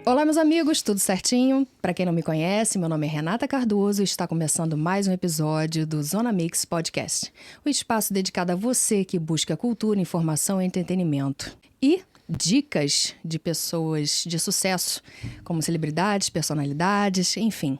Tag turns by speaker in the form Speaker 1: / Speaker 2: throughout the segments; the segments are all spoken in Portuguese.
Speaker 1: Olá, meus amigos, tudo certinho? Para quem não me conhece, meu nome é Renata Cardoso e está começando mais um episódio do Zona Mix Podcast, o espaço dedicado a você que busca cultura, informação e entretenimento. E dicas de pessoas de sucesso, como celebridades, personalidades, enfim,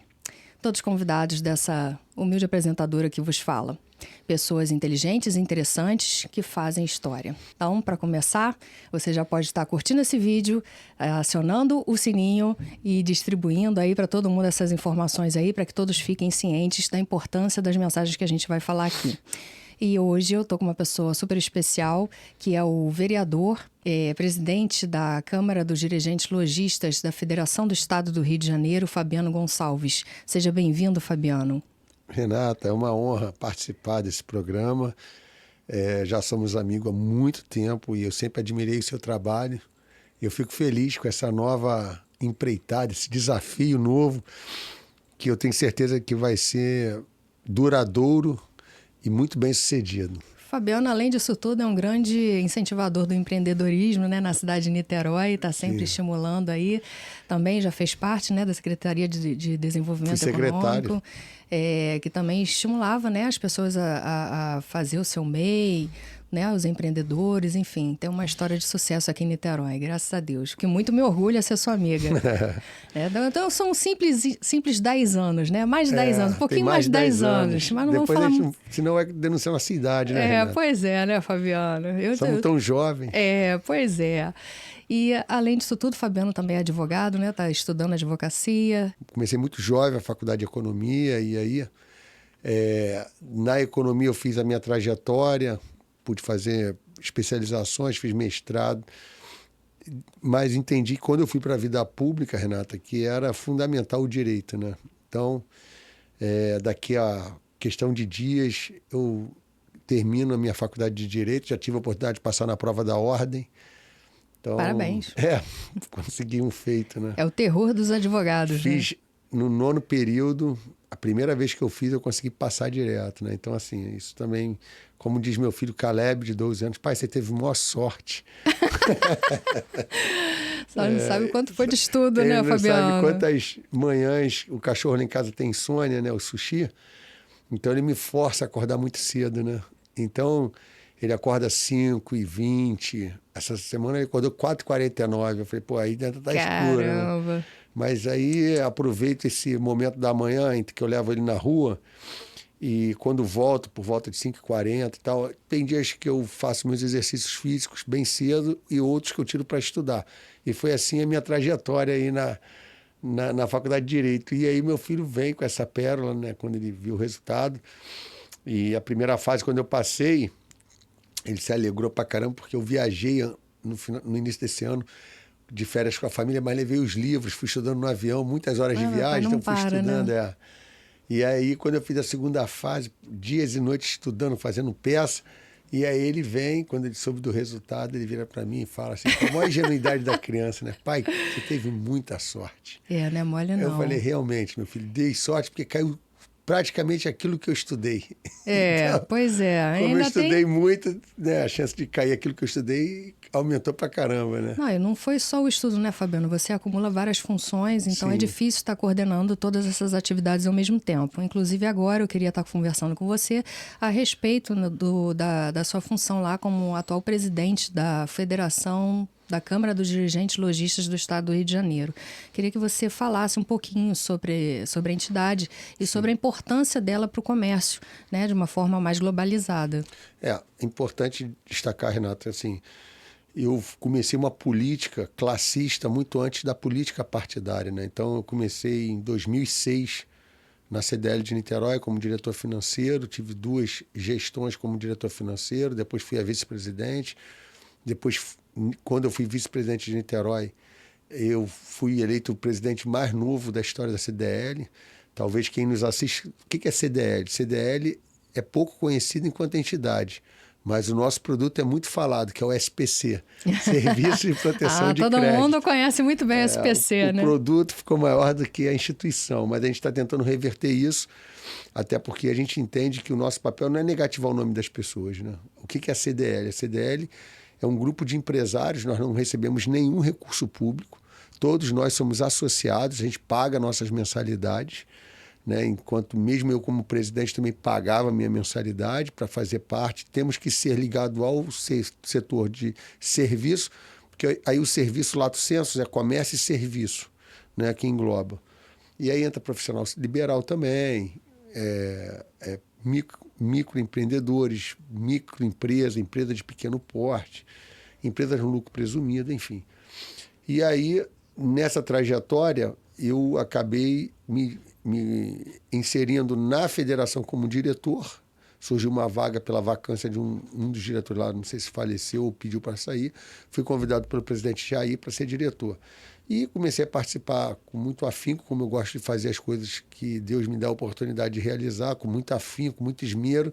Speaker 1: todos convidados dessa humilde apresentadora que vos fala. Pessoas inteligentes e interessantes que fazem história. Então, para começar, você já pode estar curtindo esse vídeo, acionando o sininho e distribuindo aí para todo mundo essas informações aí, para que todos fiquem cientes da importância das mensagens que a gente vai falar aqui. E hoje eu estou com uma pessoa super especial, que é o vereador, presidente da Câmara dos Dirigentes Lojistas da Federação do Estado do Rio de Janeiro, Fabiano Gonçalves. Seja bem-vindo, Fabiano.
Speaker 2: Renata, é uma honra participar desse programa. Já somos amigos há muito tempo e eu sempre admirei o seu trabalho. Eu fico feliz com essa nova empreitada, esse desafio novo, que eu tenho certeza que vai ser duradouro e muito bem sucedido.
Speaker 1: Fabiano, além disso tudo, é um grande incentivador do empreendedorismo, né, na cidade de Niterói, está sempre estimulando aí. Também já fez parte, né, da Secretaria de Desenvolvimento Econômico, que também estimulava, né, as pessoas a fazer o seu MEI, né, os empreendedores, enfim, tem uma história de sucesso aqui em Niterói, graças a Deus, que muito me orgulha ser sua amiga. Então são simples 10 anos, né? Mais de 10 anos, um pouquinho mais de 10 anos. Mas não
Speaker 2: depois
Speaker 1: vamos falar...
Speaker 2: senão é denunciar uma cidade, né, Renata?
Speaker 1: Pois é, né, Fabiano?
Speaker 2: Somos tão jovens.
Speaker 1: Pois é. E, além disso tudo, Fabiano também é advogado, né? Está estudando advocacia.
Speaker 2: Comecei muito jovem a faculdade de economia e aí, na economia eu fiz a minha trajetória, pude fazer especializações, fiz mestrado, mas entendi que quando eu fui para a vida pública, Renata, que era fundamental o direito, né? Então, daqui a questão de dias, eu termino a minha faculdade de Direito, já tive a oportunidade de passar na prova da ordem. Então,
Speaker 1: parabéns.
Speaker 2: Consegui um feito, né?
Speaker 1: É o terror dos advogados,
Speaker 2: Fiz no 9º período, a primeira vez que eu fiz, eu consegui passar direto, né? Então, assim, isso também, como diz meu filho Caleb, de 12 anos, pai, você teve maior sorte.
Speaker 1: Só não sabe o quanto foi de estudo, né, Fabiano?
Speaker 2: Não sabe quantas manhãs o cachorro lá em casa tem insônia, né, o Sushi. Então, ele me força a acordar muito cedo, né? Então, ele acorda 5h20. Essa semana ele acordou 4h49. Eu falei, pô, aí ainda tá escuro, né? Mas aí aproveito esse momento da manhã, entre que eu levo ele na rua, e quando volto, por volta de 5h40 e tal, tem dias que eu faço meus exercícios físicos bem cedo e outros que eu tiro para estudar. E foi assim a minha trajetória aí na Faculdade de Direito. E aí meu filho vem com essa pérola, né, quando ele viu o resultado. E a primeira fase, quando eu passei, ele se alegrou pra caramba, porque eu viajei no início desse ano de férias com a família, mas levei os livros, fui estudando no avião, muitas horas de viagem, então fui estudando. Né? E aí, quando eu fiz a segunda fase, dias e noites estudando, fazendo peça, e aí ele vem, quando ele soube do resultado, ele vira para mim e fala assim, com a maior ingenuidade da criança, né? Pai, você teve muita sorte.
Speaker 1: Não é mole não.
Speaker 2: Eu falei, realmente, meu filho, dei sorte porque caiu praticamente aquilo que eu estudei.
Speaker 1: Então, pois é.
Speaker 2: Como ainda eu estudei muito, né, a chance de cair aquilo que eu estudei aumentou pra caramba, né?
Speaker 1: Não, e não foi só o estudo, né, Fabiano? Você acumula várias funções, então é difícil estar coordenando todas essas atividades ao mesmo tempo. Inclusive, agora eu queria estar conversando com você a respeito da sua função lá como atual presidente da Federação da Câmara dos Dirigentes Lojistas do Estado do Rio de Janeiro. Queria que você falasse um pouquinho sobre a entidade e sobre a importância dela para o comércio, né, de uma forma mais globalizada.
Speaker 2: É importante destacar, Renata, assim, eu comecei uma política classista muito antes da política partidária, né? Então, eu comecei em 2006 na CDL de Niterói como diretor financeiro, tive 2 gestões como diretor financeiro, depois fui a vice-presidente, depois, quando eu fui vice-presidente de Niterói, eu fui eleito o presidente mais novo da história da CDL. Talvez quem nos assiste... O que é CDL? CDL é pouco conhecido enquanto entidade, mas o nosso produto é muito falado, que é o SPC, Serviço de Proteção de
Speaker 1: Todo
Speaker 2: Crédito.
Speaker 1: mundo conhece muito bem o SPC, né?
Speaker 2: O produto ficou maior do que a instituição, mas a gente está tentando reverter isso, até porque a gente entende que o nosso papel não é negativar o nome das pessoas, né? O que é a CDL? A CDL é um grupo de empresários, nós não recebemos nenhum recurso público, todos nós somos associados, a gente paga nossas mensalidades, né? Enquanto mesmo eu como presidente também pagava a minha mensalidade para fazer parte, temos que ser ligado ao setor de serviço, porque aí o serviço lato sensu é comércio e serviço, né? Que engloba. E aí entra profissional liberal também, microempreendedores, microempresa, empresa de pequeno porte, empresas no lucro presumido, enfim. E aí, nessa trajetória, eu acabei me inserindo na federação como diretor. Surgiu uma vaga pela vacância de um dos diretores lá, não sei se faleceu ou pediu para sair. Fui convidado pelo presidente Jair para ser diretor. E comecei a participar com muito afinco, como eu gosto de fazer as coisas que Deus me dá a oportunidade de realizar, com muito afinco, com muito esmero.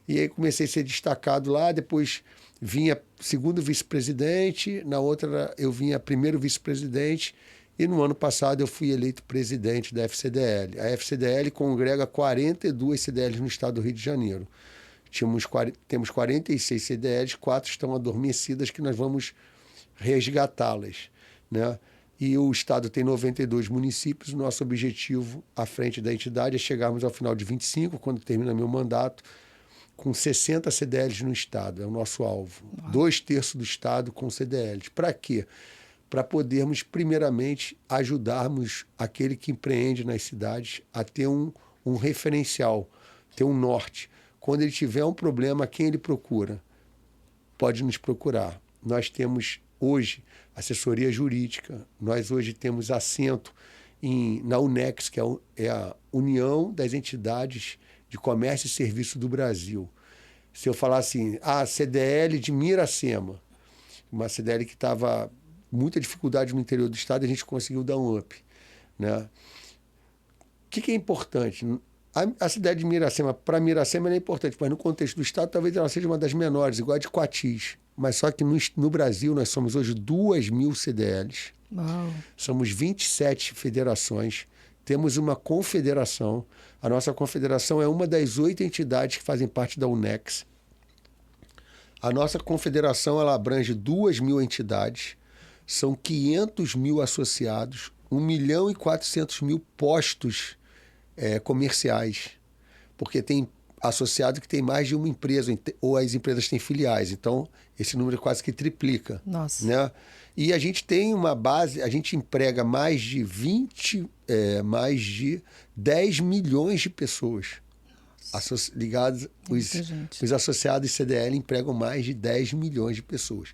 Speaker 2: E aí comecei a ser destacado lá, depois vinha segundo vice-presidente, na outra eu vinha primeiro vice-presidente, e no ano passado eu fui eleito presidente da FCDL. A FCDL congrega 42 CDLs no estado do Rio de Janeiro. Temos 46 CDLs, 4 estão adormecidas que nós vamos resgatá-las, né? E o estado tem 92 municípios. O nosso objetivo à frente da entidade é chegarmos ao final de 25, quando termina meu mandato, com 60 CDLs no estado. É o nosso alvo. 2/3 do estado com CDLs. Para quê? Para podermos, primeiramente, ajudarmos aquele que empreende nas cidades a ter um referencial, ter um norte. Quando ele tiver um problema, quem ele procura? Pode nos procurar. Nós temos hoje assessoria jurídica, nós hoje temos assento na UNEX, que é a União das Entidades de Comércio e Serviço do Brasil. Se eu falar assim, CDL de Miracema, uma CDL que estava muita dificuldade no interior do estado, a gente conseguiu dar um up, né? O que é importante? A cidade de Miracema, para Miracema, ela é importante, mas no contexto do estado, talvez ela seja uma das menores, igual a de Coatis. Mas só que no Brasil, nós somos hoje 2.000 CDLs,
Speaker 1: Uau.
Speaker 2: somos 27 federações, temos uma confederação. A nossa confederação é uma das 8 entidades que fazem parte da UNEX. A nossa confederação ela abrange 2.000 entidades, são 500.000 associados, 1.400.000 postos comerciais, porque tem associado que tem mais de uma empresa, ou as empresas têm filiais, então esse número quase que triplica.
Speaker 1: Nossa.
Speaker 2: Né? E a gente tem uma base, a gente emprega mais de 10 milhões de pessoas ligadas, os associados CDL empregam mais de 10 milhões de pessoas.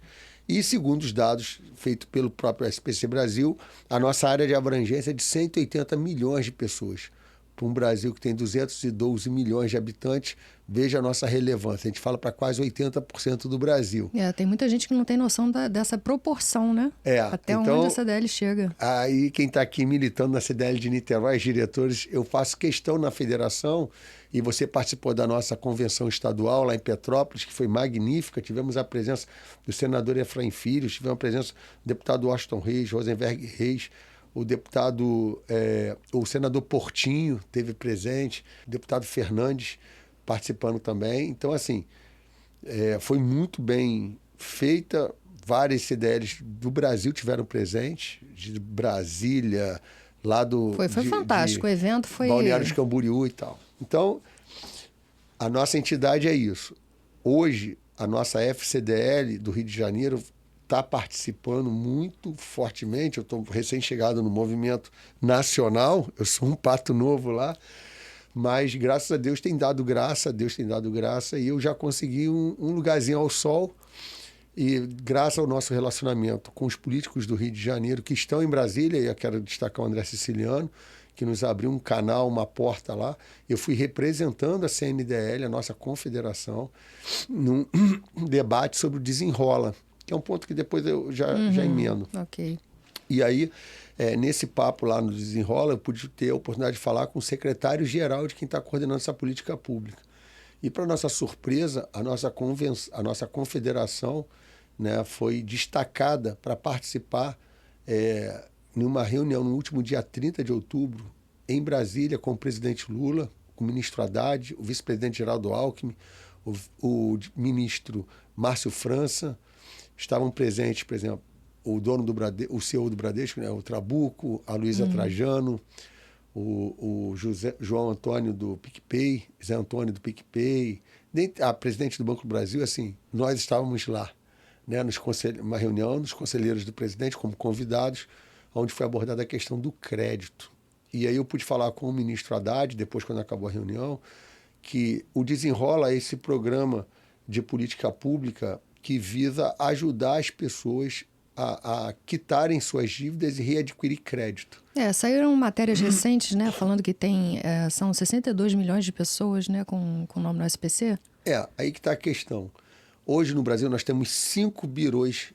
Speaker 2: E segundo os dados feitos pelo próprio SPC Brasil, a nossa área de abrangência é de 180 milhões de pessoas. Para um Brasil que tem 212 milhões de habitantes, veja a nossa relevância. A gente fala para quase 80% do Brasil.
Speaker 1: Tem muita gente que não tem noção dessa proporção, né? Até
Speaker 2: então,
Speaker 1: onde a CDL chega.
Speaker 2: Aí quem está aqui militando na CDL de Niterói, os diretores, eu faço questão na federação, e você participou da nossa convenção estadual lá em Petrópolis, que foi magnífica. Tivemos a presença do senador Efraim Filho, tivemos a presença do deputado Washington Reis, Rosenberg Reis, o senador Portinho teve presente, o deputado Fernandes participando também. Então, assim, foi muito bem feita. Várias CDLs do Brasil tiveram presente, de Brasília, lá do...
Speaker 1: Foi fantástico, o evento foi...
Speaker 2: Balneário de Camboriú e tal. Então, a nossa entidade é isso. Hoje, a nossa FCDL do Rio de Janeiro está participando muito fortemente. Eu estou recém-chegado no movimento nacional, eu sou um pato novo lá, mas graças a Deus tem dado graça, e eu já consegui um lugarzinho ao sol, e graças ao nosso relacionamento com os políticos do Rio de Janeiro que estão em Brasília, e eu quero destacar o André Siciliano, que nos abriu um canal, uma porta lá. Eu fui representando a CNDL, a nossa confederação, num debate sobre o desenrola, que é um ponto que depois eu já emendo.
Speaker 1: Ok.
Speaker 2: E aí, nesse papo lá no desenrola, eu pude ter a oportunidade de falar com o secretário-geral de quem está coordenando essa política pública. E, para nossa surpresa, a nossa confederação, né, foi destacada para participar numa reunião no último dia 30 de outubro, em Brasília, com o presidente Lula, com o ministro Haddad, o vice-presidente Geraldo Alckmin, o ministro Márcio França. Estavam presentes, por exemplo, o CEO do Bradesco, né, o Trabuco, a Luísa Trajano, o João Antônio do PicPay, Zé Antônio do PicPay, a presidente do Banco do Brasil. Assim, nós estávamos lá, né, uma reunião dos conselheiros do presidente como convidados, onde foi abordada a questão do crédito. E aí eu pude falar com o ministro Haddad, depois, quando acabou a reunião, que o Desenrola é esse programa de política pública que visa ajudar as pessoas a quitarem suas dívidas e readquirir crédito.
Speaker 1: Saíram matérias recentes, né, falando que são 62 milhões de pessoas, né, com o nome no SPC.
Speaker 2: Aí que está a questão. Hoje no Brasil nós temos 5 birôs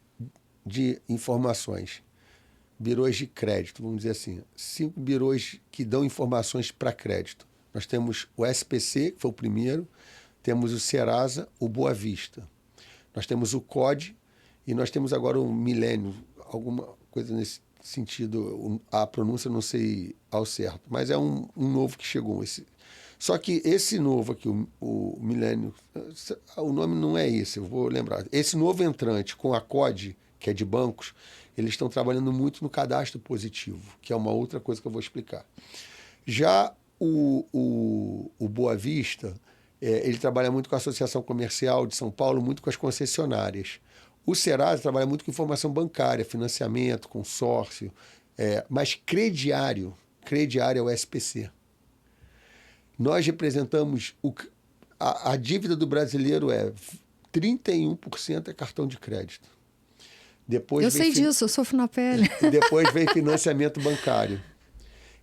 Speaker 2: de informações, birôs de crédito, vamos dizer assim, 5 birôs que dão informações para crédito. Nós temos o SPC, que foi o primeiro, temos o Serasa, o Boa Vista. Nós temos o COD e nós temos agora o Milênio, alguma coisa nesse sentido, a pronúncia não sei ao certo, mas é um novo que chegou. Só que esse novo aqui, o Milênio, o nome não é esse, eu vou lembrar. Esse novo entrante com a COD, que é de bancos, eles estão trabalhando muito no cadastro positivo, que é uma outra coisa que eu vou explicar. Já o Boa Vista, ele trabalha muito com a Associação Comercial de São Paulo, muito com as concessionárias. O Serasa trabalha muito com informação bancária, financiamento, consórcio, mas crediário é o SPC. Nós representamos a dívida do brasileiro 31% é cartão de crédito.
Speaker 1: Eu sei disso, eu sofro na pele.
Speaker 2: Depois vem financiamento bancário.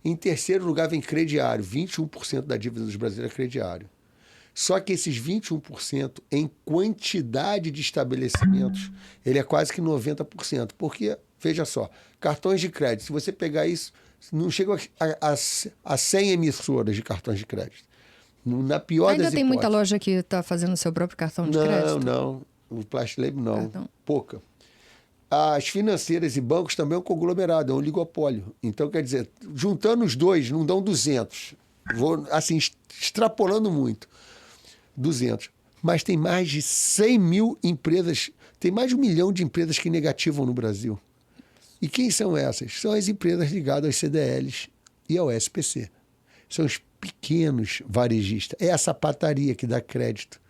Speaker 2: Em terceiro lugar vem crediário, 21% da dívida dos brasileiros é crediário. Só que esses 21%, em quantidade de estabelecimentos, ele é quase que 90%. Porque, veja só, cartões de crédito, se você pegar isso, não chega a 100 emissoras de cartões de crédito. Na pior das hipóteses.
Speaker 1: Ainda tem muita loja que está fazendo seu próprio cartão de crédito?
Speaker 2: Não. O Plastic Label não. Pouca. As financeiras e bancos também é um conglomerado, é um oligopólio. Então, quer dizer, juntando os dois, não dão 200. Vou, assim, extrapolando muito. 200. Mas tem mais de 100 mil empresas, tem mais de 1 milhão de empresas que negativam no Brasil. E quem são essas? São as empresas ligadas aos CDLs e ao SPC. São os pequenos varejistas. É a sapataria que dá crédito.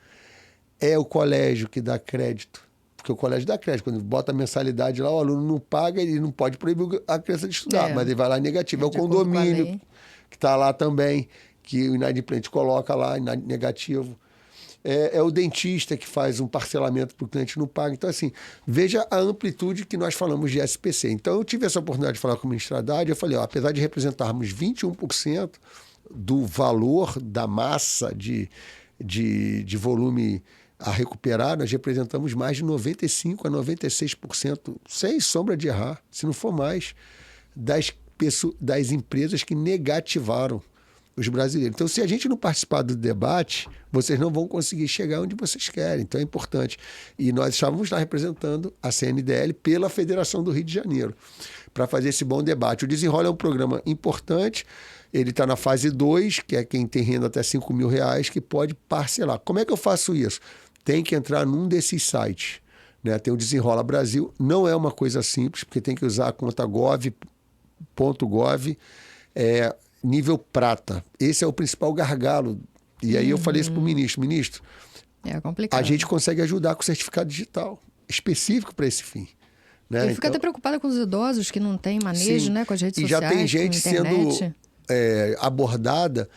Speaker 2: É o colégio que dá crédito. Porque o colégio dá crédito. Quando bota a mensalidade lá, o aluno não paga, ele não pode proibir a criança de estudar, mas ele vai lá negativo. É o condomínio que está lá também, que o inadimplente coloca lá, negativo. É o dentista que faz um parcelamento para o cliente não paga. Então, assim, veja a amplitude que nós falamos de SPC. Então, eu tive essa oportunidade de falar com o ministro Haddad, eu falei, apesar de representarmos 21% do valor da massa de volume a recuperar, nós representamos mais de 95% a 96%, sem sombra de errar, se não for mais, das empresas que negativaram os brasileiros. Então, se a gente não participar do debate, vocês não vão conseguir chegar onde vocês querem. Então, é importante. E nós estávamos lá representando a CNDL pela Federação do Rio de Janeiro, para fazer esse bom debate. O Desenrola é um programa importante, ele está na fase 2, que é quem tem renda até R$5 mil, que pode parcelar. Como é que eu faço isso? Tem que entrar num desses sites, né? Tem o Desenrola Brasil, não é uma coisa simples, porque tem que usar a conta gov.gov, nível prata. Esse é o principal gargalo. E aí eu falei isso para o ministro. Ministro,
Speaker 1: é complicado.
Speaker 2: A gente consegue ajudar com certificado digital, específico para esse fim. Né?
Speaker 1: Eu fico até preocupada com os idosos que não têm manejo, né, com as redes sociais,
Speaker 2: e já tem gente sendo abordada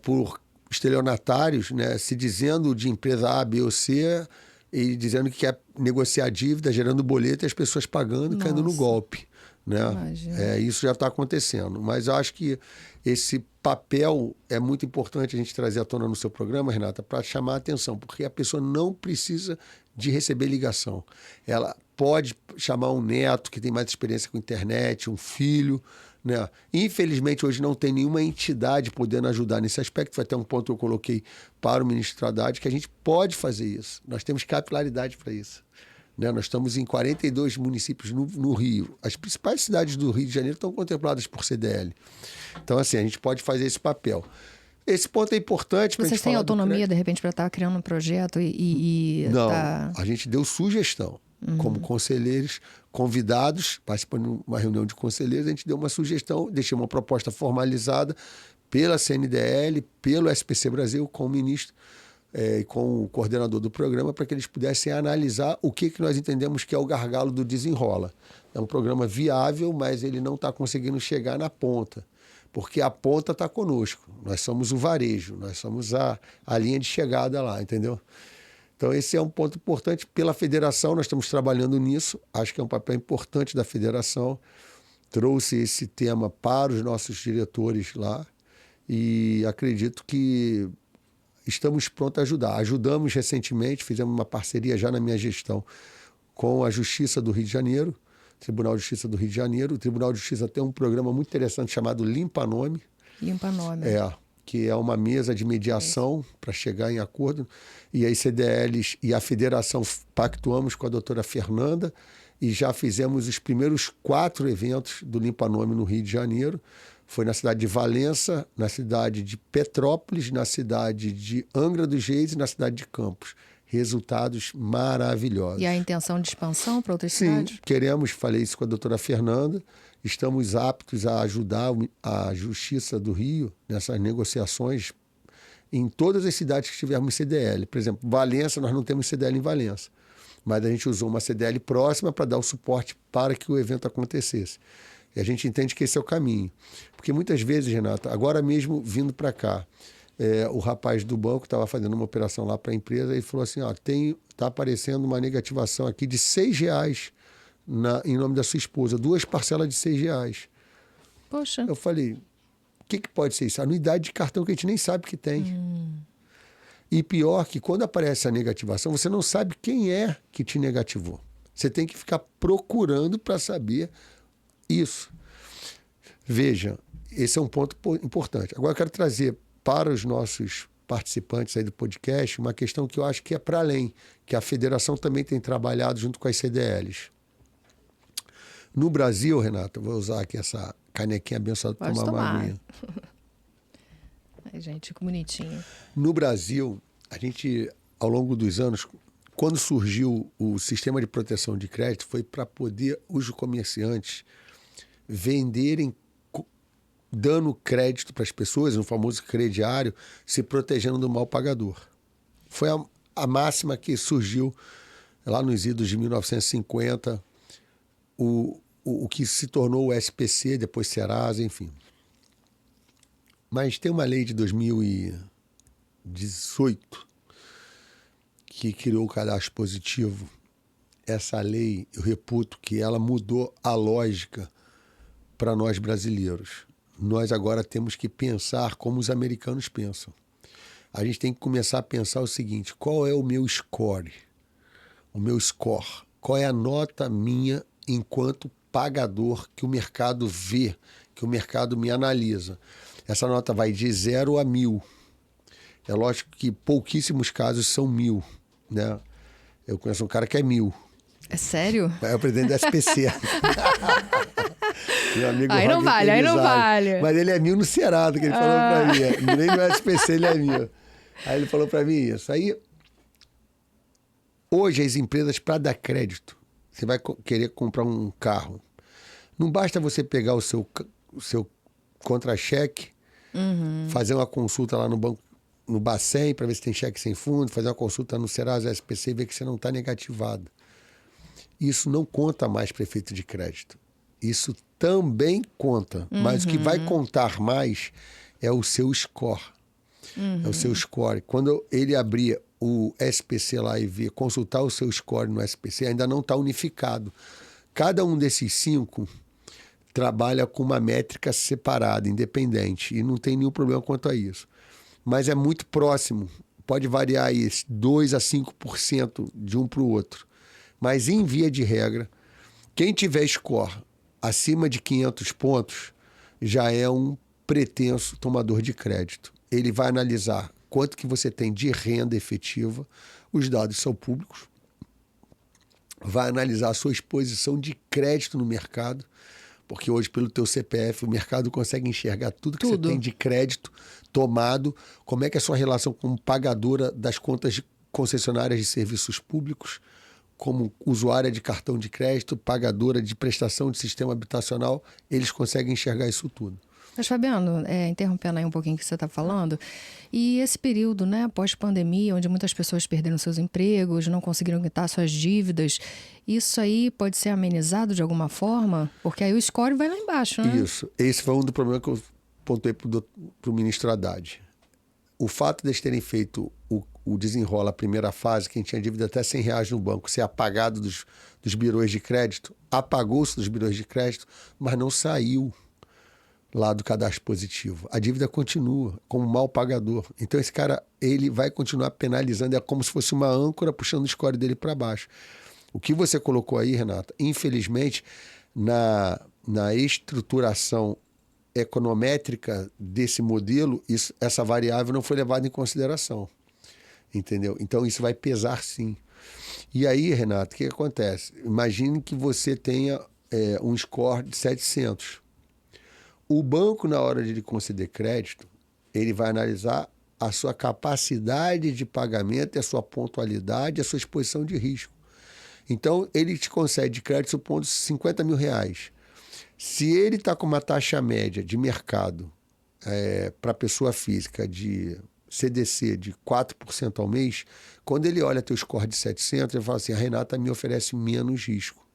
Speaker 2: por estelionatários, né, se dizendo de empresa A, B ou C e dizendo que quer negociar a dívida, gerando boleto e as pessoas pagando e caindo no golpe. Né? Isso já está acontecendo. Mas eu acho que esse papel é muito importante a gente trazer à tona no seu programa, Renata, para chamar a atenção, porque a pessoa não precisa de receber ligação. Ela pode chamar um neto que tem mais experiência com internet, um filho, né? Infelizmente, hoje não tem nenhuma entidade podendo ajudar nesse aspecto. Foi até um ponto que eu coloquei para o ministro Haddad, que a gente pode fazer isso. Nós temos capilaridade para isso. Né? Nós estamos em 42 municípios no Rio. As principais cidades do Rio de Janeiro estão contempladas por CDL. Então, assim, a gente pode fazer esse papel. Esse ponto é importante para a gente
Speaker 1: Vocês têm autonomia, de repente, para estar criando um projeto
Speaker 2: Não,
Speaker 1: tá...
Speaker 2: a gente deu sugestão. Como conselheiros convidados, participando de uma reunião de conselheiros, a gente deu uma sugestão, deixei uma proposta formalizada pela CNDL, pelo SPC Brasil, com o ministro e com o coordenador do programa, para que eles pudessem analisar o que nós entendemos que é o gargalo do Desenrola. É um programa viável, mas ele não está conseguindo chegar na ponta, porque a ponta está conosco. Nós somos o varejo, nós somos a linha de chegada lá, entendeu? Então, esse é um ponto importante. Pela federação, nós estamos trabalhando nisso. Acho que é um papel importante da federação. Trouxe esse tema para os nossos diretores lá e acredito que estamos prontos a ajudar. Ajudamos recentemente, fizemos uma parceria já na minha gestão com a Justiça do Rio de Janeiro, Tribunal de Justiça do Rio de Janeiro. O Tribunal de Justiça tem um programa muito interessante chamado Limpa Nome.
Speaker 1: Limpa Nome.
Speaker 2: Que é uma mesa de mediação para chegar em acordo. E aí CDLs e a federação pactuamos com a doutora Fernanda e já fizemos os primeiros 4 eventos do Limpa Nome no Rio de Janeiro. Foi na cidade de Valença, na cidade de Petrópolis, na cidade de Angra dos Reis e na cidade de Campos. Resultados maravilhosos.
Speaker 1: E a intenção de expansão para outras
Speaker 2: Sim,
Speaker 1: cidades?
Speaker 2: queremos, falei isso com a doutora Fernanda, estamos aptos a ajudar a Justiça do Rio nessas negociações em todas as cidades que tivermos CDL. Por exemplo, Valença, nós não temos CDL em Valença, mas a gente usou uma CDL próxima para dar o suporte para que o evento acontecesse. E a gente entende que esse é o caminho. Porque muitas vezes, Renata, agora mesmo vindo para cá, o rapaz do banco estava fazendo uma operação lá para a empresa e falou assim, está aparecendo uma negativação aqui de R$6 em nome da sua esposa, 2 parcelas de R$6.
Speaker 1: Poxa.
Speaker 2: Eu falei, o que pode ser isso? Anuidade de cartão que a gente nem sabe que tem. E pior que quando aparece a negativação, você não sabe quem é que te negativou. Você tem que ficar procurando para saber isso. Veja, esse é um ponto importante. Agora eu quero trazer para os nossos participantes aí do podcast uma questão que eu acho que é para além, que a federação também tem trabalhado junto com as CDLs. No Brasil, Renata, vou usar aqui essa canequinha abençoada para tomar uma aguinha.
Speaker 1: Ai, gente, que bonitinho.
Speaker 2: No Brasil, a gente, ao longo dos anos, quando surgiu o sistema de proteção de crédito, foi para poder os comerciantes venderem dando crédito para as pessoas, no famoso crediário, se protegendo do mal pagador. Foi a máxima que surgiu lá nos idos de 1950, o que se tornou o SPC, depois Serasa, enfim. Mas tem uma lei de 2018 que criou o cadastro positivo. Essa lei, eu reputo que ela mudou a lógica para nós brasileiros. Nós agora temos que pensar como os americanos pensam. A gente tem que começar a pensar o seguinte, qual é o meu score? O meu score? Qual é a nota minha enquanto pagador que o mercado vê, que o mercado me analisa? Essa nota vai de 0 a 1000. É lógico que pouquíssimos casos são 1000, né? Eu conheço um cara que é 1000.
Speaker 1: É sério?
Speaker 2: É o presidente da SPC. Meu amigo
Speaker 1: aí não vale, aí não vale.
Speaker 2: Mas ele é 1000 no Cerrado, que ele falou pra mim. Nem no SPC ele é 1000. Aí ele falou pra mim isso. Aí, hoje as empresas, para dar crédito, você vai querer comprar um carro. Não basta você pegar o seu contra-cheque, fazer uma consulta lá no banco, no Bacen, para ver se tem cheque sem fundo, fazer uma consulta no Serasa SPC e ver que você não está negativado. Isso não conta mais para efeito de crédito. Isso também conta, mas o que vai contar mais é o seu score. É o seu score. Quando ele abrir o SPC lá e ver, consultar o seu score no SPC, ainda não está unificado. Cada um desses 5 trabalha com uma métrica separada, independente, e não tem nenhum problema quanto a isso. Mas é muito próximo, pode variar aí 2 a 5% de um para o outro. Mas, em via de regra, quem tiver score acima de 500 pontos já é um pretenso tomador de crédito. Ele vai analisar quanto que você tem de renda efetiva, os dados são públicos, vai analisar a sua exposição de crédito no mercado, porque hoje, pelo teu CPF, o mercado consegue enxergar tudo que você tem de crédito tomado, como é que é a sua relação como pagadora das contas concessionárias de serviços públicos, como usuária de cartão de crédito, pagadora de prestação de sistema habitacional, eles conseguem enxergar isso tudo.
Speaker 1: Mas, Fabiano, interrompendo aí um pouquinho o que você está falando, e esse período, né, pós-pandemia, onde muitas pessoas perderam seus empregos, não conseguiram quitar suas dívidas, isso aí pode ser amenizado de alguma forma? Porque aí o score vai lá embaixo, né?
Speaker 2: Isso. Esse foi um dos problemas que eu pontuei para o ministro Haddad. O fato de eles terem feito o desenrola, a primeira fase, quem tinha dívida até R$100 no banco, ser apagado dos birôs de crédito, apagou-se dos birôs de crédito, mas não saiu lá do cadastro positivo. A dívida continua como mal pagador. Então esse cara, ele vai continuar penalizando, é como se fosse uma âncora puxando o score dele para baixo. O que você colocou aí, Renata, infelizmente, na estruturação econométrica desse modelo, essa variável não foi levada em consideração. Entendeu? Então isso vai pesar sim. E aí, Renato, o que acontece? Imagine que você tenha um score de 700. O banco, na hora de lhe conceder crédito, ele vai analisar a sua capacidade de pagamento, a sua pontualidade, a sua exposição de risco. Então, ele te concede crédito supondo R$50 mil. Se ele está com uma taxa média de mercado para pessoa física de CDC de 4% ao mês, quando ele olha teu score de 700, ele fala assim, a Renata me oferece menos risco.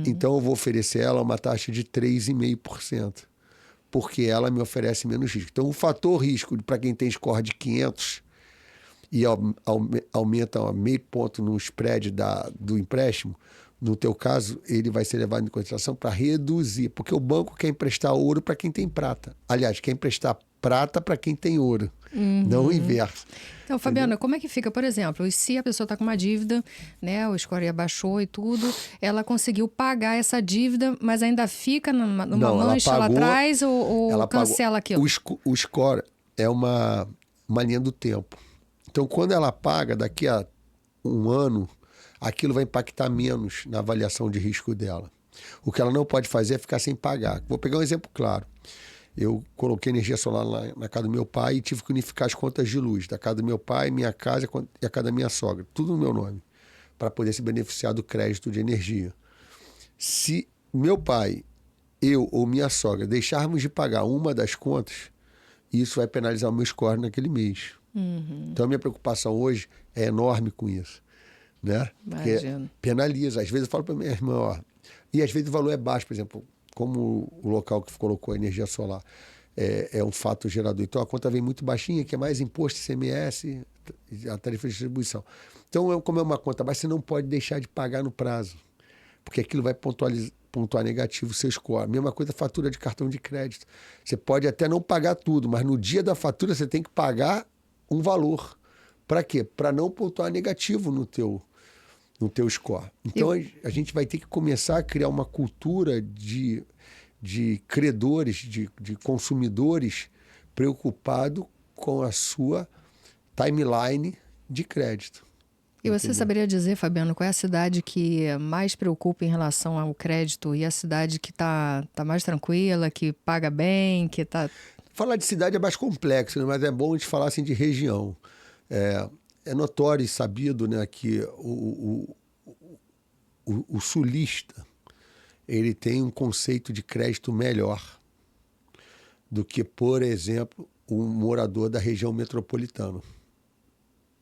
Speaker 2: Então eu vou oferecer ela uma taxa de 3,5%, porque ela me oferece menos risco. Então o fator risco para quem tem score de 500 e aumenta meio ponto no spread do empréstimo, no teu caso, ele vai ser levado em consideração para reduzir, porque o banco quer emprestar ouro para quem tem prata. Aliás, quer emprestar prata para quem tem ouro, não o inverso.
Speaker 1: Então, Fabiana, como é que fica, por exemplo, se a pessoa está com uma dívida, né, o score abaixou e tudo, ela conseguiu pagar essa dívida, mas ainda fica numa mancha lá atrás ou ela cancela aquilo?
Speaker 2: O score é uma linha do tempo. Então, quando ela paga, daqui a um ano, aquilo vai impactar menos na avaliação de risco dela. O que ela não pode fazer é ficar sem pagar. Vou pegar um exemplo claro. Eu coloquei energia solar lá na casa do meu pai e tive que unificar as contas de luz da casa do meu pai, minha casa e a casa da minha sogra. Tudo no meu nome, para poder se beneficiar do crédito de energia. Se meu pai, eu ou minha sogra deixarmos de pagar uma das contas, isso vai penalizar o meu score naquele mês. Então, a minha preocupação hoje é enorme com isso. Né? Porque penaliza. Às vezes eu falo para minha irmã, ó, e às vezes o valor é baixo, por exemplo, como o local que colocou a energia solar é um fato gerador. Então a conta vem muito baixinha, que é mais imposto, ICMS, a tarifa de distribuição. Então, como é uma conta baixa, você não pode deixar de pagar no prazo, porque aquilo vai pontuar negativo o seu score. A mesma coisa, fatura de cartão de crédito. Você pode até não pagar tudo, mas no dia da fatura você tem que pagar um valor. Para quê? Para não pontuar negativo no teu score. Então, a gente vai ter que começar a criar uma cultura de credores, de consumidores preocupado com a sua timeline de crédito.
Speaker 1: E você saberia dizer, Fabiano, qual é a cidade que mais preocupa em relação ao crédito e a cidade que tá mais tranquila, que paga bem, que está...
Speaker 2: Falar de cidade é mais complexo, né? Mas é bom a gente falar assim, de região. É notório e sabido, né, que o sulista ele tem um conceito de crédito melhor do que, por exemplo, um morador da região metropolitana.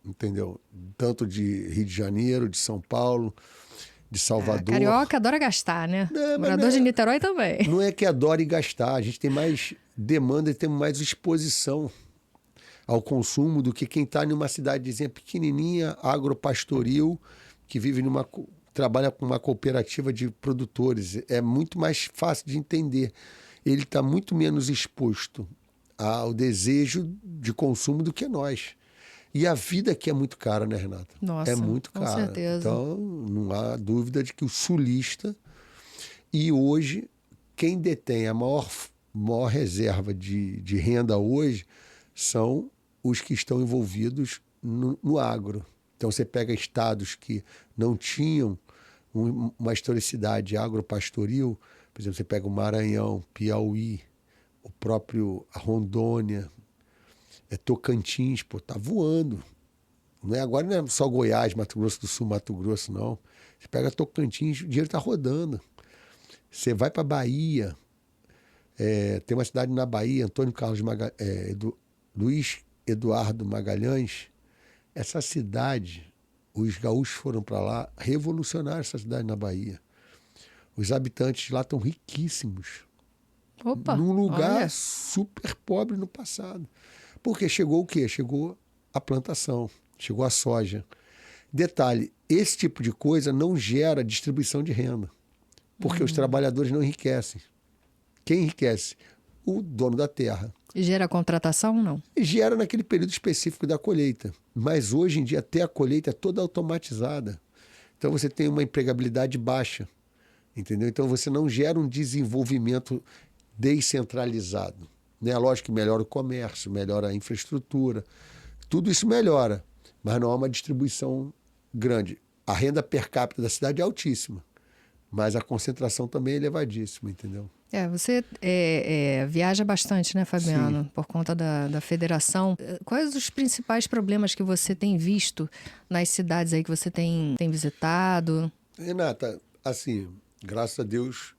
Speaker 2: Entendeu? Tanto de Rio de Janeiro, de São Paulo, de Salvador.
Speaker 1: Carioca adora gastar, né? Morador de Niterói também.
Speaker 2: Não é que adore gastar, a gente tem mais demanda e temos mais exposição ao consumo do que quem está numa cidadezinha pequenininha, agropastoril, que trabalha com uma cooperativa de produtores. É muito mais fácil de entender. Ele está muito menos exposto ao desejo de consumo do que nós. E a vida aqui é muito cara, né, Renata?
Speaker 1: Nossa,
Speaker 2: é muito cara.
Speaker 1: Com certeza.
Speaker 2: Então, não há dúvida de que o sulista... E hoje, quem detém a maior maior reserva de renda hoje são os que estão envolvidos no agro. Então, você pega estados que não tinham uma historicidade agropastoril, por exemplo, você pega o Maranhão, Piauí, o próprio Rondônia, Tocantins, pô, tá voando. Agora não é só Goiás, Mato Grosso do Sul, Mato Grosso, não. Você pega Tocantins, o dinheiro está rodando. Você vai para Bahia, tem uma cidade na Bahia, Antônio Carlos Luiz Eduardo Magalhães. Essa cidade, os gaúchos foram para lá, revolucionaram essa cidade na Bahia. Os habitantes lá estão riquíssimos.
Speaker 1: Opa,
Speaker 2: num lugar
Speaker 1: olha.
Speaker 2: super pobre no passado. Porque chegou o quê? Chegou a plantação, chegou a soja. Detalhe, esse tipo de coisa não gera distribuição de renda, porque os trabalhadores não enriquecem. Quem enriquece? O dono da terra.
Speaker 1: Gera contratação, não?
Speaker 2: E gera naquele período específico da colheita. Mas hoje em dia até a colheita é toda automatizada. Então você tem uma empregabilidade baixa. Entendeu? Então você não gera um desenvolvimento descentralizado. Né? Lógico que melhora o comércio, melhora a infraestrutura. Tudo isso melhora, mas não há uma distribuição grande. A renda per capita da cidade é altíssima, mas a concentração também é elevadíssima, entendeu?
Speaker 1: Você viaja bastante, né, Fabiano?
Speaker 2: Sim.
Speaker 1: Por conta da federação. Quais os principais problemas que você tem visto nas cidades aí que você tem visitado?
Speaker 2: Renata, assim, graças a Deus,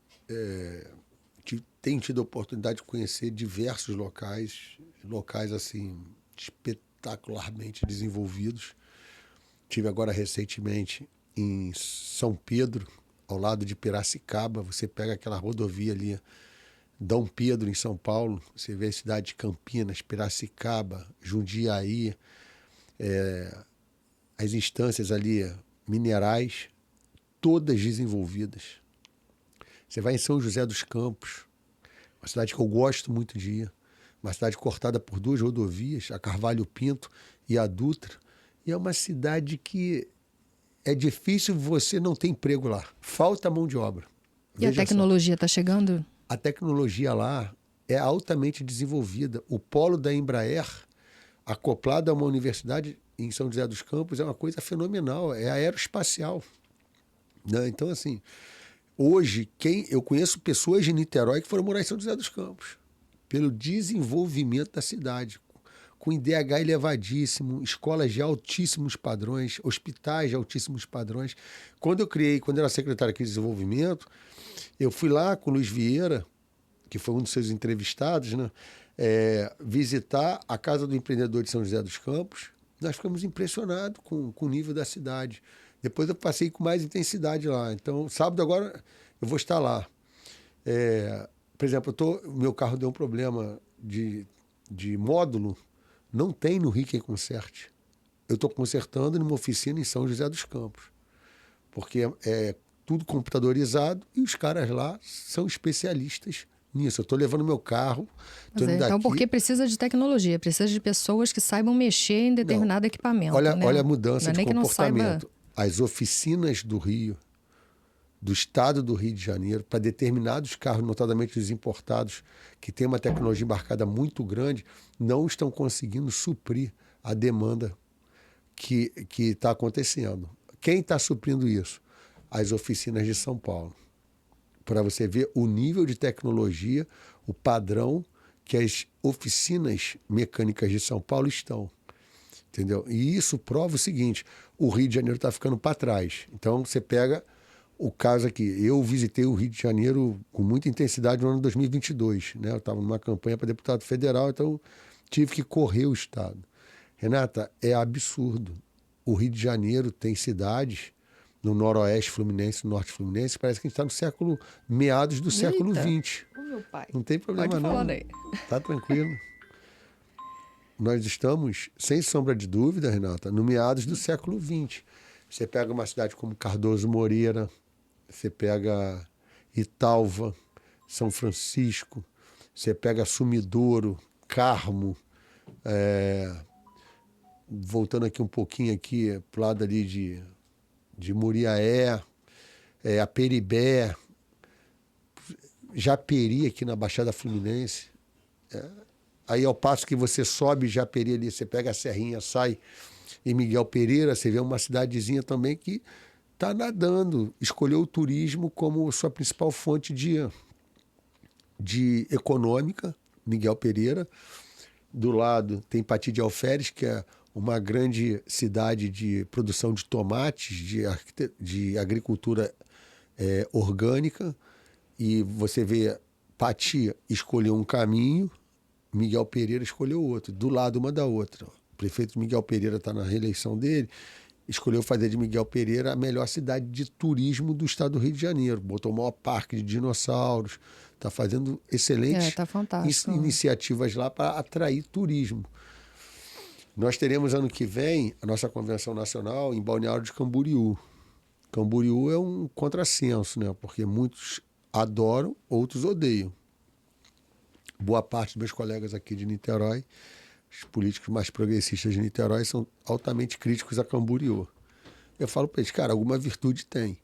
Speaker 2: tenho tido a oportunidade de conhecer diversos locais assim, espetacularmente desenvolvidos. Tive agora recentemente em São Pedro, ao lado de Piracicaba. Você pega aquela rodovia ali, Dom Pedro, em São Paulo, você vê a cidade de Campinas, Piracicaba, Jundiaí, as instâncias ali minerais, todas desenvolvidas. Você vai em São José dos Campos, uma cidade que eu gosto muito de ir, uma cidade cortada por duas rodovias, a Carvalho Pinto e a Dutra, e é uma cidade que é difícil você não ter emprego lá. Falta mão de obra.
Speaker 1: E a tecnologia está chegando?
Speaker 2: A tecnologia lá é altamente desenvolvida. O polo da Embraer, acoplado a uma universidade em São José dos Campos, é uma coisa fenomenal. É aeroespacial. Né? Então, assim, hoje, eu conheço pessoas de Niterói que foram morar em São José dos Campos, pelo desenvolvimento da cidade, com IDH elevadíssimo, escolas de altíssimos padrões, hospitais de altíssimos padrões. Quando eu era secretário aqui de desenvolvimento, eu fui lá com o Luiz Vieira, que foi um dos seus entrevistados, né, visitar a Casa do Empreendedor de São José dos Campos. Nós ficamos impressionados com o nível da cidade. Depois eu passei com mais intensidade lá. Então, sábado agora eu vou estar lá. Por exemplo, meu carro deu um problema de módulo. Não tem no Rio quem conserte. Eu estou consertando numa oficina em São José dos Campos. Porque é tudo computadorizado e os caras lá são especialistas nisso. Eu estou levando meu carro.
Speaker 1: Então, porque precisa de tecnologia, precisa de pessoas que saibam mexer em determinado equipamento.
Speaker 2: Olha,
Speaker 1: né?
Speaker 2: olha a mudança de comportamento.
Speaker 1: Saiba...
Speaker 2: As oficinas do Rio, do estado do Rio de Janeiro, para determinados carros, notadamente os importados, que têm uma tecnologia embarcada muito grande, não estão conseguindo suprir a demanda que está acontecendo. Quem está suprindo isso? As oficinas de São Paulo. Para você ver o nível de tecnologia, o padrão que as oficinas mecânicas de São Paulo estão. Entendeu? E isso prova o seguinte, o Rio de Janeiro está ficando para trás. Então, você pega o caso aqui. Eu visitei o Rio de Janeiro com muita intensidade no ano 2022. Né? Eu estava numa campanha para deputado federal, então tive que correr o estado. Renata, é absurdo. O Rio de Janeiro tem cidades no noroeste fluminense, no norte fluminense, parece que a gente está no meados do século XX.
Speaker 1: Meu pai.
Speaker 2: Não tem problema
Speaker 1: Pode falar
Speaker 2: não.
Speaker 1: daí.
Speaker 2: Tá tranquilo. Nós estamos, sem sombra de dúvida, Renata, no meados do século XX. Você pega uma cidade como Cardoso Moreira, você pega Italva, São Francisco, você pega Sumidouro, Carmo, voltando aqui um pouquinho aqui pro lado ali de Muriaé, Aperibé. Japeri, aqui na Baixada Fluminense. Aí, ao passo que você sobe Japeri ali, você pega a serrinha, sai em Miguel Pereira, você vê uma cidadezinha também que está nadando, escolheu o turismo como sua principal fonte de econômica, Miguel Pereira. Do lado tem Pati de Alferes, que é uma grande cidade de produção de tomates, de agricultura orgânica. E você vê Pati escolheu um caminho, Miguel Pereira escolheu outro, do lado uma da outra. O prefeito Miguel Pereira está na reeleição dele, escolheu fazer de Miguel Pereira a melhor cidade de turismo do estado do Rio de Janeiro. Botou o maior parque de dinossauros, está fazendo excelentes
Speaker 1: tá fantástico.
Speaker 2: iniciativas lá para atrair turismo. Nós teremos ano que vem a nossa convenção nacional em Balneário de Camboriú. Camboriú é um contrassenso, né? Porque muitos adoram, outros odeiam. Boa parte dos meus colegas aqui de Niterói, os políticos mais progressistas de Niterói, são altamente críticos a Camboriú. Eu falo para eles, cara, alguma virtude tem.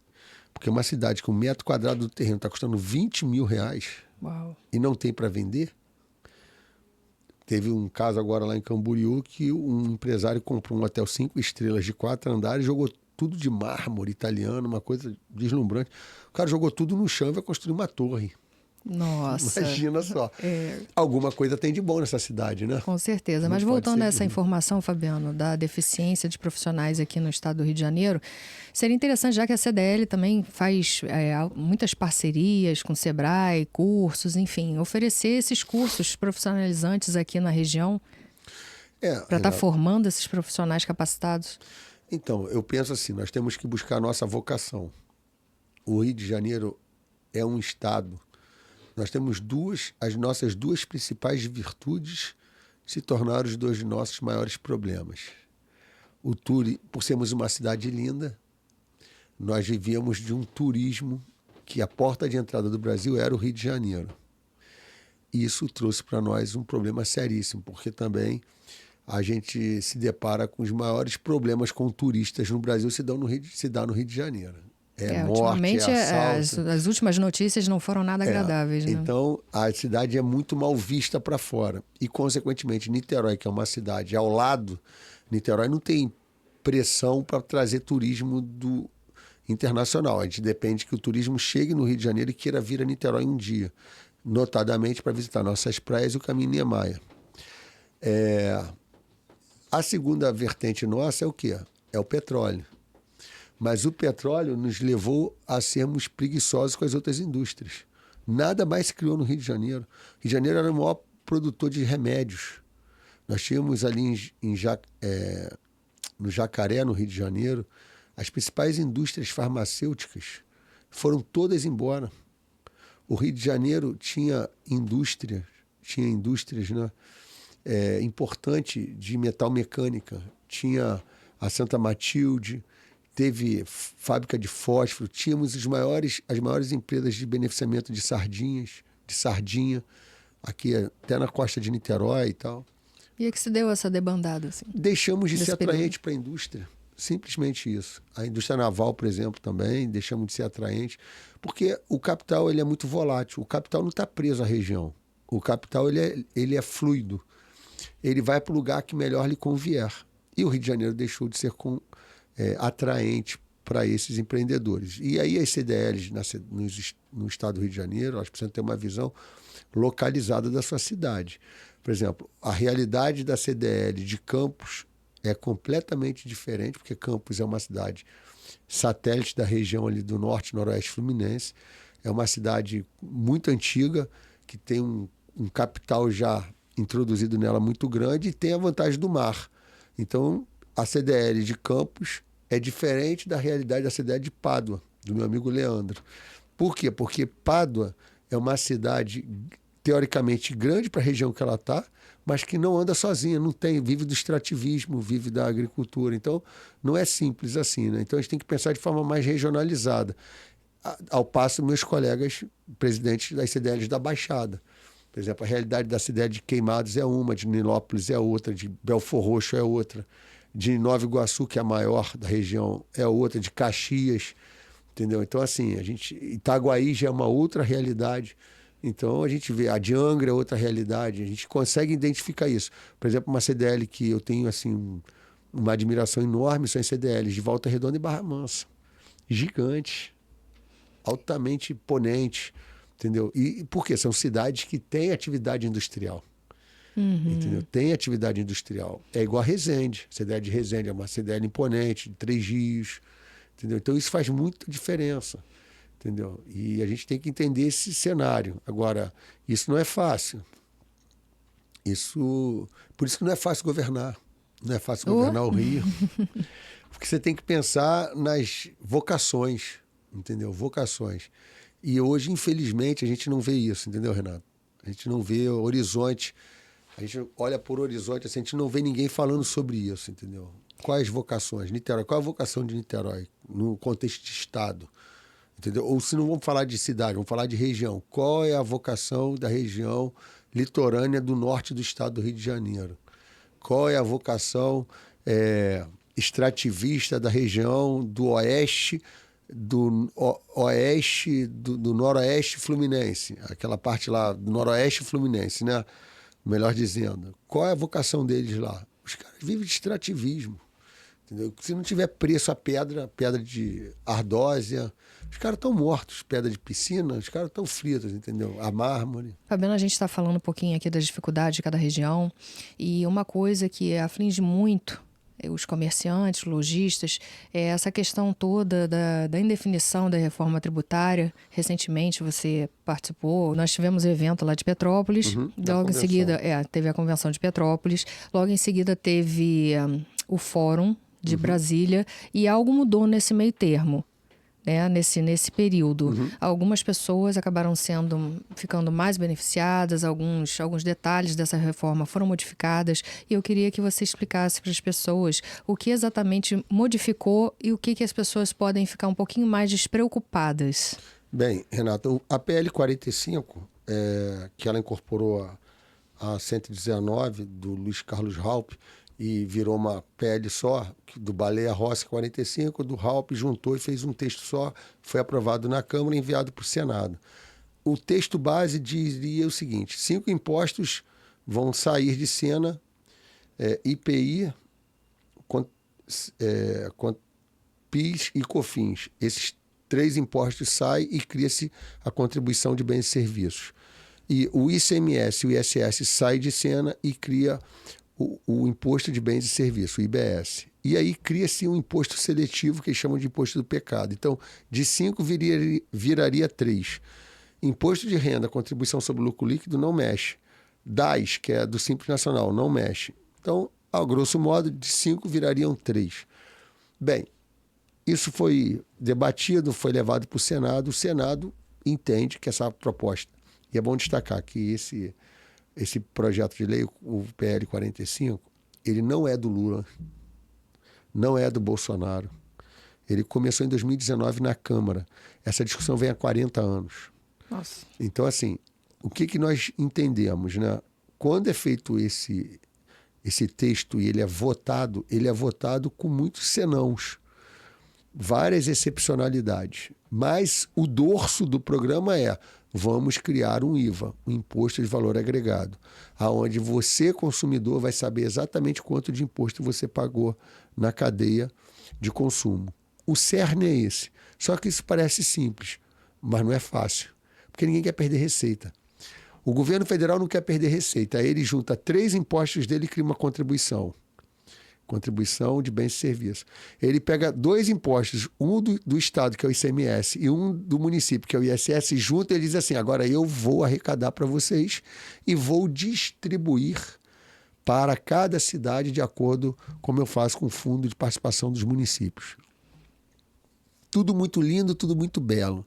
Speaker 2: Porque uma cidade com 1 metro quadrado do terreno está custando R$20 mil
Speaker 1: Uau.
Speaker 2: e não tem para vender. Teve um caso agora lá em Camboriú que um empresário comprou um hotel 5 estrelas de 4 andares, jogou tudo de mármore italiano, uma coisa deslumbrante. O cara jogou tudo no chão e vai construir uma torre.
Speaker 1: Nossa.
Speaker 2: Imagina só. Alguma coisa tem de bom nessa cidade, né?
Speaker 1: Com certeza. Mas voltando a essa informação, Fabiano, da deficiência de profissionais aqui no estado do Rio de Janeiro, seria interessante, já que a CDL também faz muitas parcerias com o Sebrae, cursos, enfim, oferecer esses cursos profissionalizantes aqui na região para estar formando esses profissionais capacitados.
Speaker 2: Então, eu penso assim, nós temos que buscar a nossa vocação. O Rio de Janeiro é um estado. Nós temos as nossas duas principais virtudes se tornaram os dois nossos maiores problemas. Por sermos uma cidade linda, nós vivíamos de um turismo que a porta de entrada do Brasil era o Rio de Janeiro. E isso trouxe para nós um problema seríssimo, porque também a gente se depara com os maiores problemas com turistas no Brasil se dá no Rio de Janeiro.
Speaker 1: Ultimamente,
Speaker 2: assalto.
Speaker 1: as últimas notícias não foram nada agradáveis, né?
Speaker 2: Então, a cidade é muito mal vista para fora. E, consequentemente, Niterói, que é uma cidade ao lado, Niterói não tem pressão para trazer turismo internacional. A gente depende que o turismo chegue no Rio de Janeiro e queira vir a Niterói um dia, notadamente para visitar nossas praias e o Caminho Niemeyer. A segunda vertente nossa é o quê? É o petróleo. Mas o petróleo nos levou a sermos preguiçosos com as outras indústrias. Nada mais se criou no Rio de Janeiro. O Rio de Janeiro era o maior produtor de remédios. Nós tínhamos ali no Jacaré, no Rio de Janeiro, as principais indústrias farmacêuticas foram todas embora. O Rio de Janeiro tinha indústrias, né, importante de metal mecânica. Tinha a Santa Matilde, teve fábrica de fósforo, tínhamos as maiores empresas de beneficiamento de sardinha, aqui até na costa de Niterói e tal.
Speaker 1: E é que se deu essa debandada? Assim,
Speaker 2: deixamos de ser atraente para a indústria, simplesmente isso. A indústria naval, por exemplo, também, deixamos de ser atraente, porque o capital ele é muito volátil, o capital não está preso à região, o capital ele é fluido, ele vai para o lugar que melhor lhe convier. E o Rio de Janeiro deixou de ser atraente para esses empreendedores. E aí as CDLs no estado do Rio de Janeiro, elas precisam ter uma visão localizada da sua cidade. Por exemplo, a realidade da CDL de Campos é completamente diferente, porque Campos é uma cidade satélite da região ali do norte, noroeste fluminense. É uma cidade muito antiga, que tem um capital já introduzido nela muito grande e tem a vantagem do mar. Então, a CDL de Campos é diferente da realidade da CDL de Pádua, do meu amigo Leandro. Por quê? Porque Pádua é uma cidade teoricamente grande para a região que ela está, mas que não anda sozinha, vive do extrativismo, vive da agricultura. Então, não é simples assim, né? Então, a gente tem que pensar de forma mais regionalizada. Ao passo, meus colegas presidentes das CDLs da Baixada. Por exemplo, a realidade da cidade de Queimados é uma, de Nilópolis é outra, de Belfor Roxo é outra, de Nova Iguaçu, que é a maior da região, é outra, de Caxias, entendeu? Então, assim, Itaguaí já é uma outra realidade. Então, a gente vê, a de Angra é outra realidade, a gente consegue identificar isso. Por exemplo, uma CDL que eu tenho, assim, uma admiração enorme, são as CDLs de Volta Redonda e Barra Mansa. Gigantes, altamente imponentes, entendeu? E por quê? São cidades que têm atividade industrial. Entendeu? Tem atividade industrial. É igual a Resende. A CDL de Resende é uma CDL imponente, de 3 rios. Entendeu? Então, isso faz muita diferença. Entendeu? E a gente tem que entender esse cenário. Agora, isso não é fácil. Por isso que não é fácil governar. Não é fácil governar o Rio. Porque você tem que pensar nas vocações, entendeu? Vocações. E hoje, infelizmente, a gente não vê isso, entendeu, Renato? A gente não vê horizonte. A gente olha por horizonte, assim, a gente não vê ninguém falando sobre isso, entendeu? Quais vocações? Niterói, qual a vocação de Niterói no contexto de Estado? Entendeu? Ou se não vamos falar de cidade, vamos falar de região. Qual é a vocação da região litorânea do norte do estado do Rio de Janeiro? Qual é a vocação extrativista da região do oeste, do noroeste fluminense? Aquela parte lá do noroeste fluminense, né? Melhor dizendo. Qual é a vocação deles lá? Os caras vivem de extrativismo. Entendeu? Se não tiver preço a pedra de ardósia, os caras estão mortos. Pedra de piscina, os caras estão fritos, entendeu? A mármore.
Speaker 1: Fabiana, a gente está falando um pouquinho aqui das dificuldades de cada região. E uma coisa que aflige muito os comerciantes, lojistas, é essa questão toda da indefinição da reforma tributária. Recentemente você participou, nós tivemos um evento lá de Petrópolis, logo em seguida teve a convenção de Petrópolis, logo em seguida teve o fórum de Brasília, e algo mudou nesse meio termo. Né, nesse período. Algumas pessoas acabaram ficando mais beneficiadas, alguns detalhes dessa reforma foram modificadas, e eu queria que você explicasse para as pessoas o que exatamente modificou e o que as pessoas podem ficar um pouquinho mais despreocupadas.
Speaker 2: Bem, Renato, a PL 45, que ela incorporou a 119 do Luiz Carlos Raupp, e virou uma PL só, do Baleia Rossi 45, do Raupp juntou e fez um texto só, foi aprovado na Câmara e enviado para o Senado. O texto base dizia o seguinte: 5 impostos vão sair de cena, IPI, PIS e COFINS. Esses 3 impostos saem e cria-se a contribuição de bens e serviços. E o ICMS e o ISS saem de cena e cria o Imposto de Bens e Serviços, o IBS. E aí cria-se um imposto seletivo que eles chamam de imposto do pecado. Então, de 5 viraria 3. Imposto de renda, contribuição sobre lucro líquido, não mexe. DAS, que é do Simples Nacional, não mexe. Então, a grosso modo, de 5 virariam 3. Bem, isso foi debatido, foi levado para o Senado. O Senado entende que essa proposta, e é bom destacar que esse projeto de lei, o PL 45, ele não é do Lula, não é do Bolsonaro. Ele começou em 2019 na Câmara. Essa discussão vem há 40 anos.
Speaker 1: Nossa.
Speaker 2: Então, assim, o que nós entendemos, né? Quando é feito esse texto e ele é votado com muitos senãos, várias excepcionalidades. Mas o dorso do programa vamos criar um IVA, um Imposto de Valor Agregado, aonde você, consumidor, vai saber exatamente quanto de imposto você pagou na cadeia de consumo. O cerne é esse. Só que isso parece simples, mas não é fácil, porque ninguém quer perder receita. O governo federal não quer perder receita. Aí ele junta 3 impostos dele e cria uma contribuição. Contribuição de bens e serviços. Ele pega 2 impostos, um do Estado, que é o ICMS, e um do município, que é o ISS, junto, e ele diz assim: agora eu vou arrecadar para vocês e vou distribuir para cada cidade de acordo como eu faço com o fundo de participação dos municípios. Tudo muito lindo, tudo muito belo.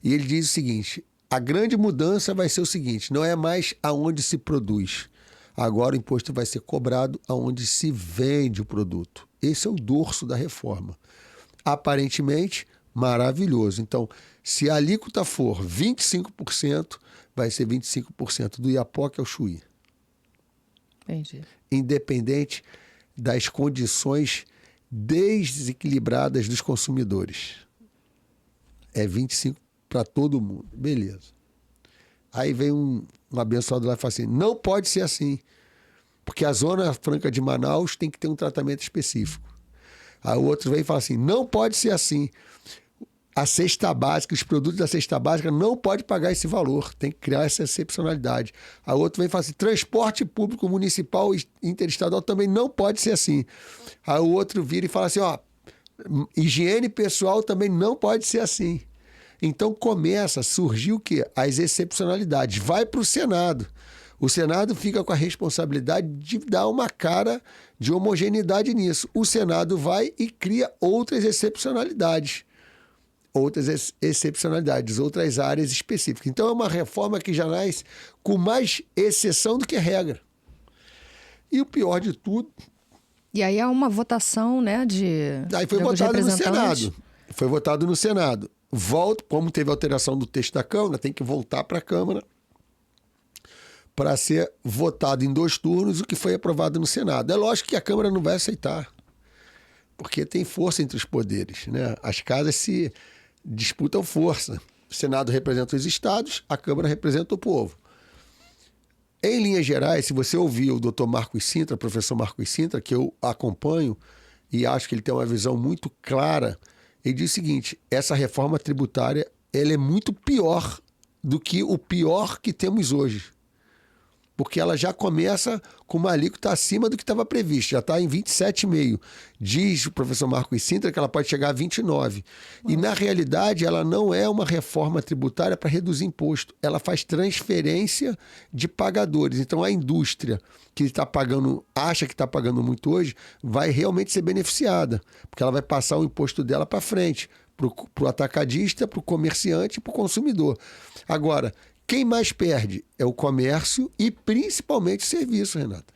Speaker 2: E ele diz o seguinte: a grande mudança vai ser o seguinte, não é mais aonde se produz. Agora o imposto vai ser cobrado aonde se vende o produto. Esse é o dorso da reforma. Aparentemente, maravilhoso. Então, se a alíquota for 25%, vai ser 25% do Iapoque ao Chuí.
Speaker 1: Entendi.
Speaker 2: Independente das condições desequilibradas dos consumidores. É 25% para todo mundo. Beleza. Aí vem um abençoado lá e fala assim, não pode ser assim, porque a Zona Franca de Manaus tem que ter um tratamento específico. Aí o outro vem e fala assim, não pode ser assim. A cesta básica, os produtos da cesta básica não pode pagar esse valor, tem que criar essa excepcionalidade. A outro vem e fala assim, transporte público municipal e interestadual também não pode ser assim. Aí o outro vira e fala assim, ó, higiene pessoal também não pode ser assim. Então começa a surgir o quê? As excepcionalidades. Vai para o Senado. O Senado fica com a responsabilidade de dar uma cara de homogeneidade nisso. O Senado vai e cria outras excepcionalidades. Outras áreas específicas. Então é uma reforma que já nasce com mais exceção do que regra. E o pior de tudo...
Speaker 1: E aí há uma votação, né,
Speaker 2: Aí foi votado no Senado. Foi votado no Senado. Volta, como teve alteração do texto da Câmara, tem que voltar para a Câmara para ser votado em 2 turnos o que foi aprovado no Senado. É lógico que a Câmara não vai aceitar, porque tem força entre os poderes, né? As casas se disputam força. O Senado representa os estados, a Câmara representa o povo. Em linhas gerais, se você ouvir o Dr. Marcos Sintra, professor Marcos Sintra, que eu acompanho e acho que ele tem uma visão muito clara, ele diz o seguinte, essa reforma tributária ela é muito pior do que o pior que temos hoje. Porque ela já começa com uma alíquota acima do que estava previsto, já está em 27,5%. Diz o professor Marcos Sintra que ela pode chegar a 29%. E, na realidade, ela não é uma reforma tributária para reduzir imposto. Ela faz transferência de pagadores. Então, a indústria que está pagando, acha que está pagando muito hoje, vai realmente ser beneficiada, porque ela vai passar o imposto dela para frente, para o atacadista, para o comerciante e para o consumidor. Agora, quem mais perde é o comércio e principalmente o serviço, Renata.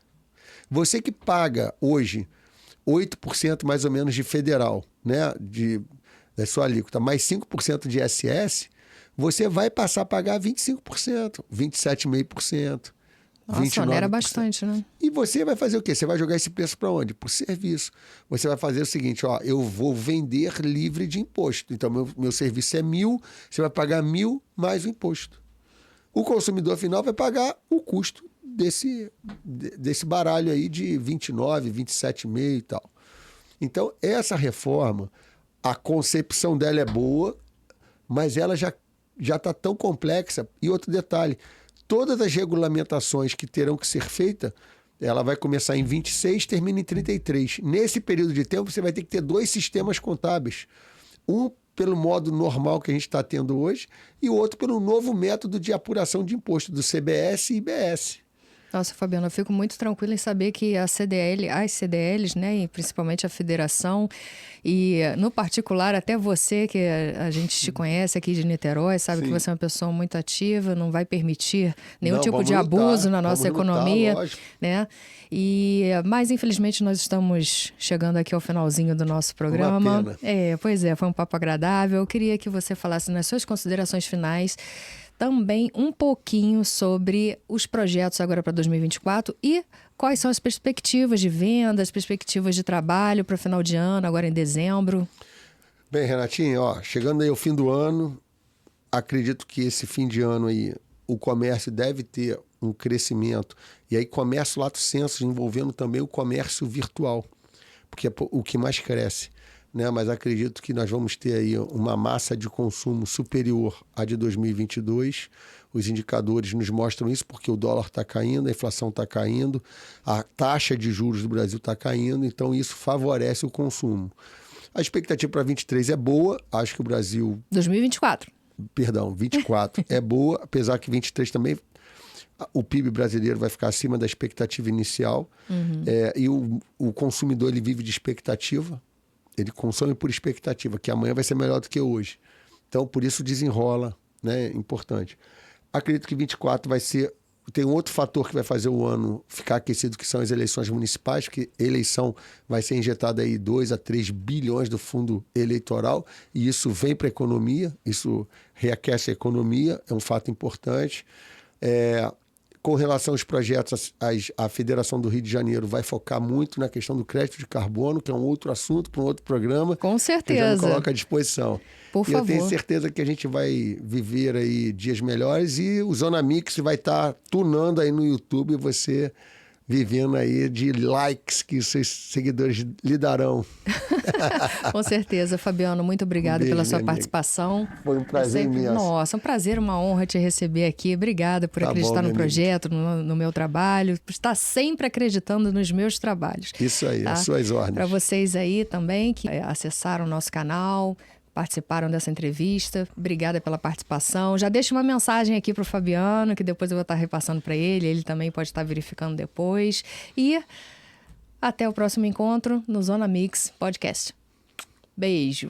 Speaker 2: Você que paga hoje 8% mais ou menos de federal, né, da sua alíquota, mais 5% de ISS, você vai passar a pagar 25%, 27,5%.
Speaker 1: Nossa, onera bastante, né?
Speaker 2: E você vai fazer o quê? Você vai jogar esse preço para onde? Para o serviço. Você vai fazer o seguinte, ó, eu vou vender livre de imposto. Então, meu serviço é 1.000, você vai pagar 1.000 mais o imposto. O consumidor final vai pagar o custo desse baralho aí de 29, 27,5 e tal. Então, essa reforma, a concepção dela é boa, mas ela já está tão complexa. E outro detalhe, todas as regulamentações que terão que ser feitas, ela vai começar em 26 e termina em 33. Nesse período de tempo, você vai ter que ter 2 sistemas contábeis. Um pelo modo normal que a gente está tendo hoje, e o outro pelo novo método de apuração de imposto do CBS e IBS.
Speaker 1: Nossa, Fabiana, eu fico muito tranquila em saber que as CDLs, né, e principalmente a federação, e no particular até você, que a gente te conhece aqui de Niterói, sabe Sim. que você é uma pessoa muito ativa, não vai permitir nenhum tipo de abuso na nossa economia, né? Mas infelizmente nós estamos chegando aqui ao finalzinho do nosso programa.
Speaker 2: Uma pena.
Speaker 1: Pois é, foi um papo agradável. Eu queria que você falasse nas suas considerações finais também um pouquinho sobre os projetos agora para 2024 e quais são as perspectivas de vendas, perspectivas de trabalho para o final de ano, agora em dezembro.
Speaker 2: Bem, Renatinho, chegando aí ao fim do ano, acredito que esse fim de ano aí o comércio deve ter um crescimento. E aí comércio lato sensu, envolvendo também o comércio virtual, porque é o que mais cresce. Né? Mas acredito que nós vamos ter aí uma massa de consumo superior à de 2022. Os indicadores nos mostram isso porque o dólar está caindo, a inflação está caindo, a taxa de juros do Brasil está caindo, então isso favorece o consumo. A expectativa para 23 é boa, acho que o Brasil...
Speaker 1: 2024.
Speaker 2: Perdão, 24 é boa, apesar que 23 também... O PIB brasileiro vai ficar acima da expectativa inicial. E o consumidor ele vive de expectativa. Ele consome por expectativa, que amanhã vai ser melhor do que hoje. Então, por isso desenrola, né? Importante. Acredito que 24 vai ser... Tem um outro fator que vai fazer o ano ficar aquecido, que são as eleições municipais, porque eleição vai ser injetada aí 2 a 3 bilhões do fundo eleitoral, e isso vem para a economia, isso reaquece a economia, é um fato importante. com relação aos projetos, a Federação do Rio de Janeiro vai focar muito na questão do crédito de carbono, que é um outro assunto para um outro programa.
Speaker 1: Com certeza.
Speaker 2: Que já me coloca à disposição.
Speaker 1: Por favor.
Speaker 2: Eu tenho certeza que a gente vai viver aí dias melhores e o Zona Mix vai estar tunando aí no YouTube você vivendo aí de likes que os seus seguidores lhe darão.
Speaker 1: Com certeza, Fabiano. Muito obrigada pela sua participação.
Speaker 2: Foi um prazer imenso.
Speaker 1: Nossa, um prazer, uma honra te receber aqui. Obrigada por acreditar no projeto, no meu trabalho, por estar sempre acreditando nos meus trabalhos.
Speaker 2: Isso aí,
Speaker 1: tá?
Speaker 2: As suas ordens.
Speaker 1: Para vocês aí também que acessaram o nosso canal, participaram dessa entrevista. Obrigada pela participação. Já deixo uma mensagem aqui para o Fabiano, que depois eu vou estar repassando para ele. Ele também pode estar verificando depois. E até o próximo encontro no Zona Mix Podcast. Beijo.